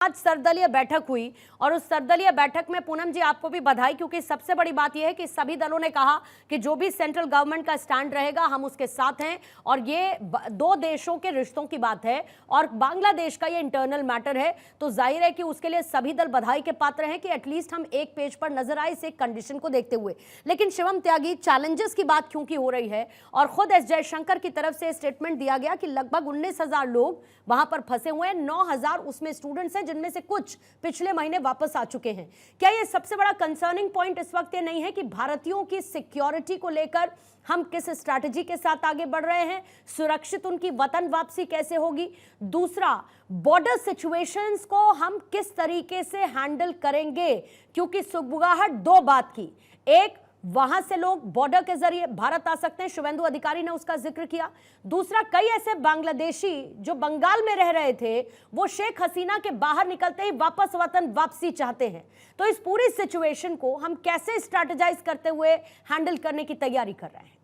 आज सर्वदलीय बैठक हुई और उस सर्वदलीय बैठक में पूनम जी आपको भी बधाई, क्योंकि सबसे बड़ी बात यह है कि सभी दलों ने कहा कि जो भी सेंट्रल गवर्नमेंट का स्टैंड रहेगा हम उसके साथ हैं। और ये दो देशों के रिश्तों की बात है और बांग्लादेश का ये इंटरनल मैटर है, तो जाहिर है कि उसके लिए सभी दल बधाई के पात्र हैं कि एटलीस्ट हम एक पेज पर नजर आए इस एक कंडीशन को देखते हुए। लेकिन शिवम त्यागी, चैलेंजेस की बात क्योंकि हो रही है और खुद एस जयशंकर की तरफ से स्टेटमेंट दिया गया कि लगभग 19,000 लोग वहां पर फंसे हुए हैं, 9,000 उसमें स्टूडेंट्स हैं जिनमें से कुछ पिछले महीने वापस आ चुके हैं। क्या ये सबसे बड़ा कंसर्निंग पॉइंट इस वक्त ये नहीं है कि भारतीयों की सिक्योरिटी को लेकर हम किस स्ट्रैटेजी के साथ आगे बढ़ रहे हैं, सुरक्षित उनकी वतन वापसी कैसे होगी? दूसरा, बॉर्डर सिचुएशंस को हम किस तरीके से हैंडल करेंगे, क्योंकि सुगबुगाहट दो बात की, एक वहां से लोग बॉर्डर के जरिए भारत आ सकते हैं, शुभेंदु अधिकारी ने उसका जिक्र किया। दूसरा, कई ऐसे बांग्लादेशी जो बंगाल में रह रहे थे वो शेख हसीना के बाहर निकलते ही वापस वतन वापसी चाहते हैं। तो इस पूरी सिचुएशन को हम कैसे स्ट्रैटेजाइज करते हुए हैंडल करने की तैयारी कर रहे हैं?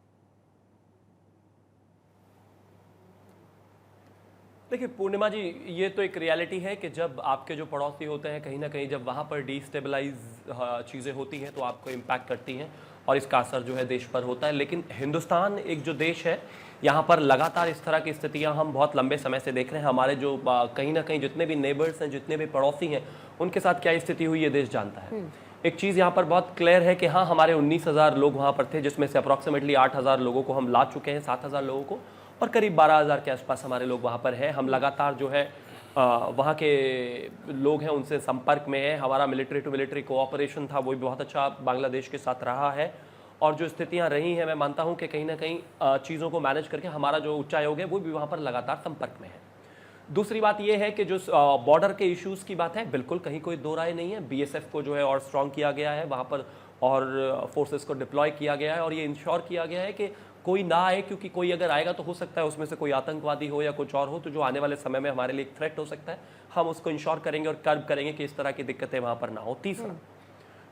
देखिए पूर्णिमा जी, ये तो एक रियलिटी है कि जब आपके जो पड़ोसी होते हैं कहीं ना कहीं जब वहाँ पर डिस्टेबलाइज चीज़ें होती हैं तो आपको इम्पैक्ट करती हैं और इसका असर जो है देश पर होता है। लेकिन हिंदुस्तान एक जो देश है, यहाँ पर लगातार इस तरह की स्थितियाँ हम बहुत लंबे समय से देख रहे हैं। हमारे जो कहीं ना कहीं जितने भी नेबर्स हैं, जितने भी पड़ोसी हैं, उनके साथ क्या स्थिति हुई ये देश जानता है। एक चीज़ यहाँ पर बहुत क्लियर है कि हाँ, हमारे 19,000 लोग वहाँ पर थे, जिसमें से अप्रॉक्सीमेटली 8,000 लोगों को हम ला चुके हैं, 7,000 लोगों को, और करीब 12,000 के आसपास हमारे लोग वहाँ पर हैं। हम लगातार जो है वहाँ के लोग हैं उनसे संपर्क में है। हमारा मिलिट्री टू मिलिट्री कोऑपरेशन था वो भी बहुत अच्छा बांग्लादेश के साथ रहा है। और जो स्थितियाँ रही हैं, मैं मानता हूँ कि कहीं ना कहीं चीज़ों को मैनेज करके हमारा जो उच्चायोग है वो भी वहाँ पर लगातार संपर्क में है। दूसरी बात यह है कि जो बॉर्डर के इश्यूज़ की बात है, बिल्कुल कहीं कोई दो राय नहीं है। बीएसएफ को जो है और स्ट्रॉन्ग किया गया है वहाँ पर और फोर्सेस को डिप्लॉय किया गया है और ये इंश्योर किया गया है कि कोई ना आए, क्योंकि कोई अगर आएगा तो हो सकता है उसमें से कोई आतंकवादी हो या कुछ और हो, तो जो आने वाले समय में हमारे लिए एक थ्रेट हो सकता है। हम उसको इंश्योर करेंगे और कर्ब करेंगे कि इस तरह की दिक्कतें वहाँ पर ना हो। तीसरा,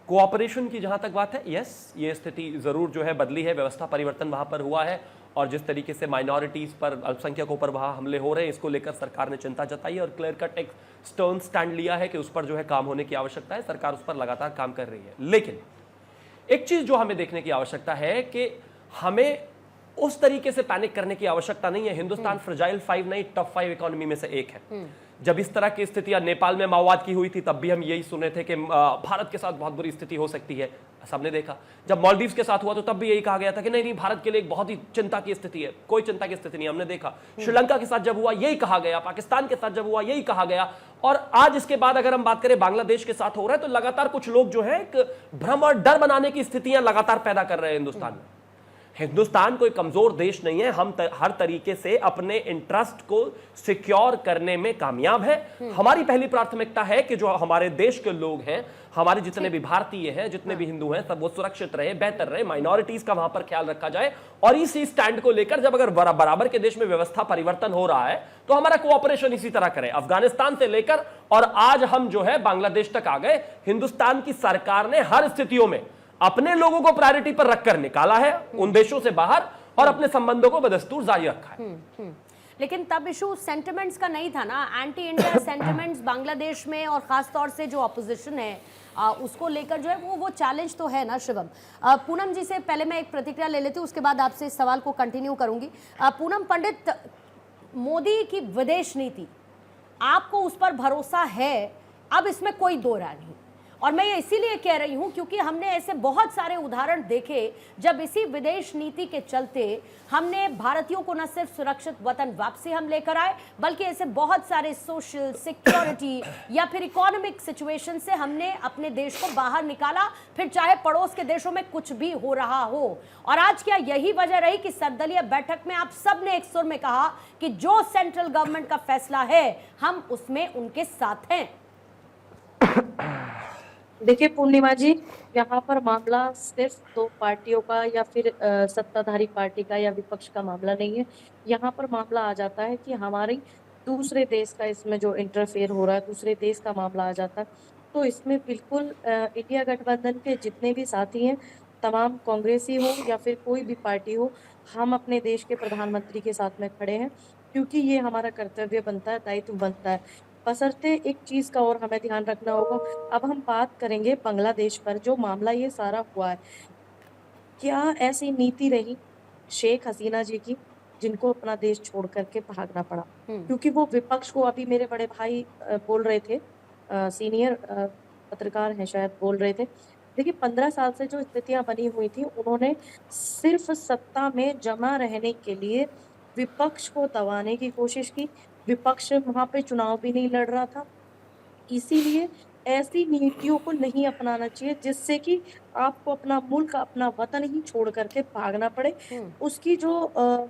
कोऑपरेशन की जहाँ तक बात है, यस, ये स्थिति ज़रूर जो है बदली है, व्यवस्था परिवर्तन वहाँ पर हुआ है और जिस तरीके से माइनॉरिटीज़ पर, अल्पसंख्यकों पर वहाँ हमले हो रहे हैं, इसको लेकर सरकार ने चिंता जताई और क्लियर कट एक स्टर्न स्टैंड लिया है कि उस पर जो है काम होने की आवश्यकता है। सरकार उस पर लगातार काम कर रही है। लेकिन एक चीज़ जो हमें देखने की आवश्यकता है कि हमें उस तरीके से पैनिक करने की आवश्यकता नहीं है। हिंदुस्तान फ्रजाइल 5 नहीं, टॉप 5 इकोनॉमी में से एक है। जब इस तरह की स्थितियां नेपाल में माओवाद की हुई थी तब भी हम यही सुने थे कि भारत के साथ बहुत बुरी स्थिति हो सकती है, सबने देखा। जब मालदीव्स के साथ हुआ तो तब भी यही कहा गया था कि नहीं नहीं, भारत के लिए एक बहुत ही चिंता की स्थिति है। कोई चिंता की स्थिति नहीं, हमने देखा। श्रीलंका के साथ जब हुआ यही कहा गया, पाकिस्तान के साथ जब हुआ यही कहा गया। और आज इसके बाद अगर हम बात करें बांग्लादेश के साथ हो रहा है, तो लगातार कुछ लोग जो है एक भ्रम और डर बनाने की स्थितियां लगातार पैदा कर रहे हैं हिंदुस्तान में। हिंदुस्तान कोई कमजोर देश नहीं है। हम हर तरीके से अपने इंटरेस्ट को सिक्योर करने में कामयाब है। हमारी पहली प्राथमिकता है कि जो हमारे देश के लोग हैं, हमारे जितने भी भारतीय हैं, जितने भी हिंदू हैं, सब वो सुरक्षित रहे, बेहतर रहे, माइनॉरिटीज का वहां पर ख्याल रखा जाए। और इसी स्टैंड को लेकर जब अगर बराबर के देश में व्यवस्था परिवर्तन हो रहा है तो हमारा कोऑपरेशन इसी तरह करें। अफगानिस्तान से लेकर और आज हम जो है बांग्लादेश तक आ गए। हिंदुस्तान की सरकार ने हर स्थितियों में अपने लोगों को प्रायोरिटी पर रखकर निकाला है उन देशों से बाहर और अपने संबंधों को बदस्तूर जारी रखा है। लेकिन तब इशू सेंटिमेंट्स का नहीं था ना, एंटी इंडिया सेंटिमेंट्स बांग्लादेश में और खास तौर से जो ऑपोजिशन है उसको लेकर जो है वो चैलेंज तो है ना शिवम। पूनम जी से पहले मैं एक प्रतिक्रिया ले लेती हूँ, उसके बाद आपसे इस सवाल को कंटिन्यू करूंगी। पूनम पंडित, मोदी की विदेश नीति, आपको उस पर भरोसा है? अब इसमें कोई दो राय नहीं, और मैं ये इसीलिए कह रही हूं क्योंकि हमने ऐसे बहुत सारे उदाहरण देखे जब इसी विदेश नीति के चलते हमने भारतीयों को न सिर्फ सुरक्षित वतन वापसी हम लेकर आए, बल्कि ऐसे बहुत सारे सोशल सिक्योरिटी या फिर इकोनॉमिक सिचुएशन से हमने अपने देश को बाहर निकाला, फिर चाहे पड़ोस के देशों में कुछ भी हो रहा हो। और आज क्या यही वजह रही कि सर्वदलीय बैठक में आप सब ने एक सुर में कहा कि जो सेंट्रल गवर्नमेंट का फैसला है हम उसमें उनके साथ हैं? देखिए पूर्णिमा जी, यहाँ पर मामला सिर्फ दो पार्टियों का या फिर सत्ताधारी पार्टी का या विपक्ष का मामला नहीं है। यहाँ पर मामला आ जाता है कि हमारी दूसरे देश का इसमें जो इंटरफेयर हो रहा है, दूसरे देश का मामला आ जाता है। तो इसमें बिल्कुल इंडिया गठबंधन के जितने भी साथी हैं, तमाम कांग्रेसी हो या फिर कोई भी पार्टी हो, हम अपने देश के प्रधानमंत्री के साथ में खड़े हैं, क्योंकि ये हमारा कर्तव्य बनता है, दायित्व बनता है। बशर्ते एक चीज का और हमें ध्यान रखना होगा। अब हम बात करेंगे बांग्लादेश पर, जो मामला ये सारा हुआ है, क्या ऐसी नीति रही शेख हसीना जी की जिनको अपना देश छोड़ करके भागना पड़ा? क्योंकि वो विपक्ष को, अभी मेरे बड़े भाई बोल रहे थे, सीनियर पत्रकार हैं शायद, बोल रहे थे, देखिए 15 साल से जो स्थितियां बनी हुई थी, उन्होंने सिर्फ सत्ता में जमा रहने के लिए विपक्ष को दबाने की कोशिश की। विपक्ष वहां पे चुनाव भी नहीं लड़ रहा था, इसीलिए ऐसी नीतियों को नहीं अपनाना चाहिए जिससे कि आपको अपना मुल्क, अपना वतन ही छोड़ करके भागना पड़े। उसकी जो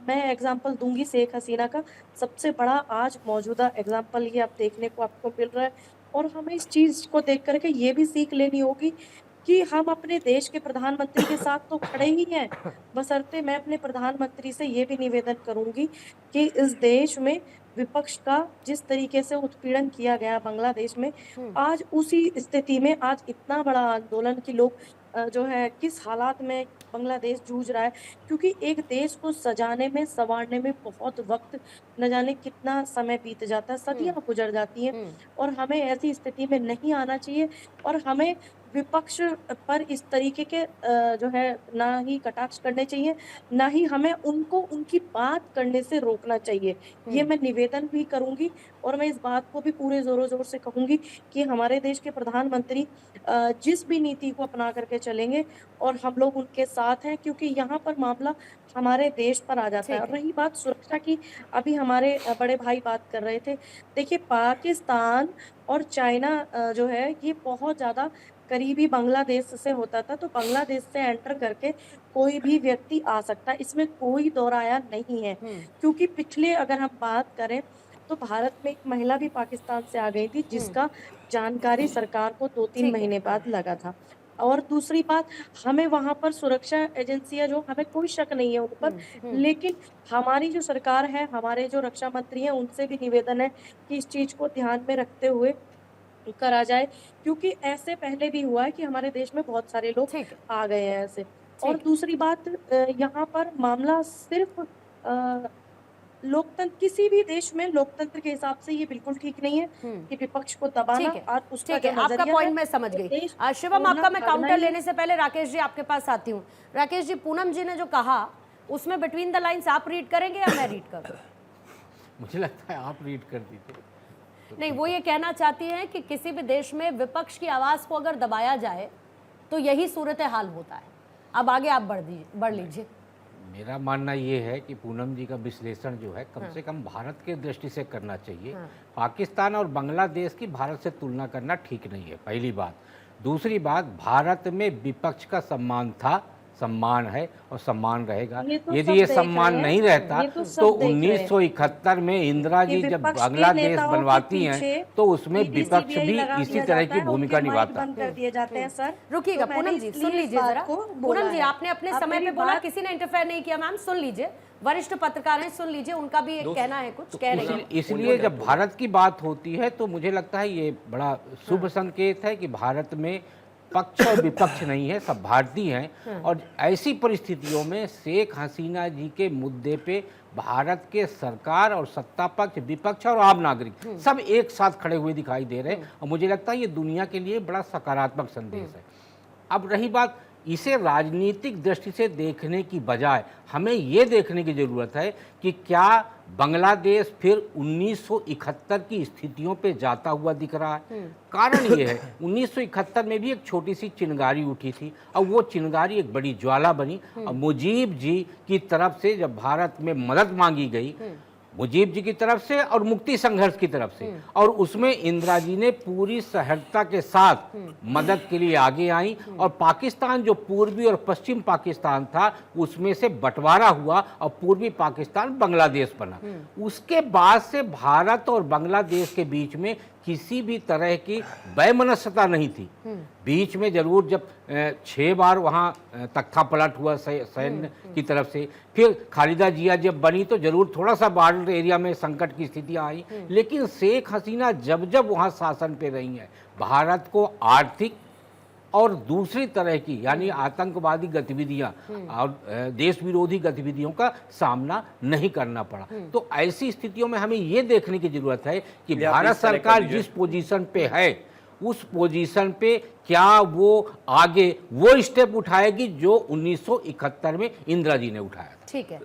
मैं एग्जांपल दूंगी शेख हसीना का, सबसे बड़ा आज मौजूदा एग्जांपल ये आप देखने को आपको मिल रहा है। और हमें इस चीज को देख करके ये भी सीख लेनी होगी कि हम अपने देश के प्रधानमंत्री के साथ तो खड़े ही हैं, बशर्ते मैं अपने प्रधानमंत्री से ये भी निवेदन करूंगी कि इस देश में विपक्ष का जिस तरीके से उत्पीड़न किया गया बांग्लादेश में, आज उसी स्थिति में आज इतना बड़ा आंदोलन कि लोग जो है किस हालात में बांग्लादेश जूझ रहा है, क्योंकि एक देश को सजाने में, संवारने में बहुत वक्त, न जाने कितना समय बीत जाता है, सदियां गुजर जाती हैं। और हमें ऐसी स्थिति में नहीं आना चाहिए, और हमें विपक्ष पर इस तरीके के जो है ना ही कटाक्ष करने चाहिए, ना ही हमें उनको उनकी बात करने से रोकना चाहिए। ये मैं निवेदन भी करूंगी, और मैं इस बात को भी पूरे जोरों जोर से कहूंगी कि हमारे देश के प्रधानमंत्री जिस भी नीति को अपना करके चलेंगे और हम लोग उनके साथ हैं, क्योंकि यहाँ पर मामला हमारे देश पर आ जाता है। और रही बात सुरक्षा की, अभी हमारे बड़े भाई बात कर रहे थे, देखिए पाकिस्तान और चाइना जो है ये बहुत ज्यादा करीबी बांग्लादेश से होता था, तो बांग्लादेश से एंटर करके कोई भी व्यक्ति आ सकता है, इसमें कोई दोराया नहीं है। क्योंकि पिछले अगर हम बात करें तो भारत में एक महिला भी पाकिस्तान से आ गई थी, जिसका जानकारी सरकार को 2-3 महीने बाद लगा था। और दूसरी बात, हमें वहां पर सुरक्षा एजेंसियां, जो हमें कोई शक नहीं है उन पर, लेकिन हमारी जो सरकार है, हमारे जो रक्षा मंत्री हैं, उनसे भी निवेदन है कि इस चीज को ध्यान में रखते हुए करा जाए, क्योंकि ऐसे पहले भी हुआ है कि हमारे देश में बहुत सारे लोग आ गए हैं ऐसे। और दूसरी बात, यहाँ पर मामला सिर्फ लोकतंत्र, किसी भी देश में लोकतंत्र के हिसाब से ये बिल्कुल ठीक नहीं है कि विपक्ष को दबाना और उसका जो आपका नजरिया पॉइंट है, मैं समझ वो गई। देश शिवम, आपका मैं भागना काउंटर ही- लेने से पहले राकेश जी आपके पास आती हूँ। राकेश जी, पूनम जी ने जो कहा उसमें बिटवीन द लाइंस आप रीड करेंगे या मैं रीड करूँ? मुझे लगता है आप रीड कर दीजिए। नहीं, वो ये कहना चाहती हैं कि किसी भी देश में विपक्ष की आवाज को अगर दबाया जाए तो यही सूरत हाल होता है। अब आगे आप बढ़ लीजिए। मेरा मानना ये है कि पूनम जी का विश्लेषण जो है कम से कम भारत के दृष्टि से करना चाहिए। पाकिस्तान और बांग्लादेश की भारत से तुलना करना ठीक नहीं है, पहली बात। दूसरी बात, भारत में विपक्ष का सम्मान था, सम्मान है और सम्मान रहेगा। ये तो यदि सब ये देख सम्मान रहे हैं, नहीं रहता ये तो सब तो देख रहे हैं। 1971 में इंदिरा जी कि जब विपक्ष के बांग्लादेश नेताओं के बनवाती पीछे हैं तो उसमें विपक्ष CBI भी लगा इसी दिया तरह जाता की है, भूमिका उनके माइक निभाता। बंद कर दिए जाते हैं सर। रुकिएगा तो मैंने पूनम जी, इसलिए सुन इस लीजिए बात जरा। को पूनम बोला जी, है। आपने अपने अब समय मेरी पे बोला, बात- किसी ने इंटरफेयर नहीं किया। मैम सुन लीजिए, वरिष्ठ पत्रकार हैं, सुन लीजिए, उनका भी एक कहना है, कुछ कह रही हैं। इसलिए जब भारत की बात होती है तो मुझे लगता है ये बड़ा शुभ संकेत है कि भारत में पक्ष और विपक्ष नहीं है, सब भारतीय हैं। और ऐसी परिस्थितियों में शेख हसीना जी के मुद्दे पे भारत के सरकार और सत्ता पक्ष, विपक्ष और आम नागरिक सब एक साथ खड़े हुए दिखाई दे रहे हैं, और मुझे लगता है ये दुनिया के लिए बड़ा सकारात्मक संदेश है। अब रही बात, इसे राजनीतिक दृष्टि से देखने की बजाय हमें ये देखने की ज़रूरत है कि क्या बांग्लादेश फिर 1971 की स्थितियों पे जाता हुआ दिख रहा है। कारण ये है, 1971 में भी एक छोटी सी चिंगारी उठी थी, और वो चिंगारी एक बड़ी ज्वाला बनी। और मुजीब जी की तरफ से जब भारत में मदद मांगी गई, मुजीब जी की तरफ से और मुक्ति संघर्ष की तरफ से, और उसमें इंदिरा जी ने पूरी सहजता के साथ मदद के लिए आगे आई, और पाकिस्तान जो पूर्वी और पश्चिम पाकिस्तान था उसमें से बंटवारा हुआ और पूर्वी पाकिस्तान बांग्लादेश बना। उसके बाद से भारत और बांग्लादेश के बीच में किसी भी तरह की वैमनस्यता नहीं थी। बीच में जरूर जब 6 बार वहाँ तख्ता पलट हुआ सैन्य की तरफ से, फिर खालिदा जिया जब बनी तो जरूर थोड़ा सा बॉर्डर एरिया में संकट की स्थितियाँ आई, लेकिन शेख हसीना जब जब वहाँ शासन पे रही हैं, भारत को आर्थिक और दूसरी तरह की यानी आतंकवादी गतिविधियां और देश विरोधी गतिविधियों का सामना नहीं करना पड़ा। तो ऐसी स्थितियों में हमें ये देखने की जरूरत है कि या भारत please select कर सरकार दीजिए। जिस पोजीशन पे है उस पोजीशन पे क्या वो आगे वो स्टेप उठाएगी जो 1971 में इंदिरा जी ने उठाया था। ठीक है।